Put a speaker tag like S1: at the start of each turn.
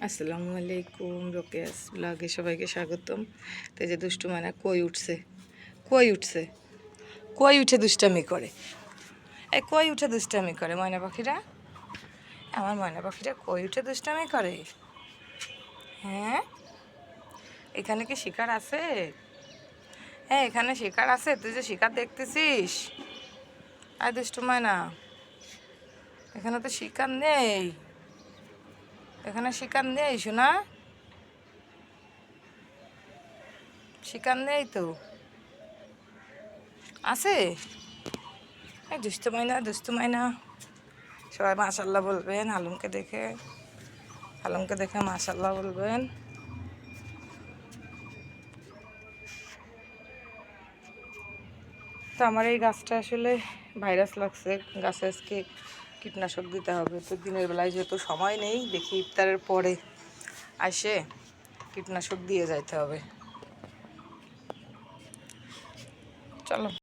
S1: আসসালামু আলাইকুম, রোকেয়াস ব্লগে সবাইকে স্বাগতম। তো এই যে দুষ্টু মানে কই উঠে দুষ্টামি করে। এই কই উঠে দুষ্টামি করে ময়না পাখিরা, আমার ময়না পাখিরা কই উঠে দুষ্টামি করে। হ্যাঁ, এখানে কি শিকার আছে? হ্যাঁ, এখানে শিকার আছে। তুই যে শিকার দেখতেছিস, আয় দুষ্টু ময়না, এখানে তো শিকার নেই। এখানে শিকার নেই শোনা, শিকার নেই তো। আছে? এই দুষ্টু ময়না, সবাই মাশাল্লাহ বলবেন। হালুমকে দেখে মাশাল্লাহ বলবেন। তো আমার এই গাছটা আসলে ভাইরাস লাগছে, গাছে আজকে কীটনাশক দিতে হবে। তো দিনের বেলায় যেহেতু সময় নেই, দেখি ইফতারের পরে আসে কীটনাশক দিয়ে যাইতে হবে। চলো।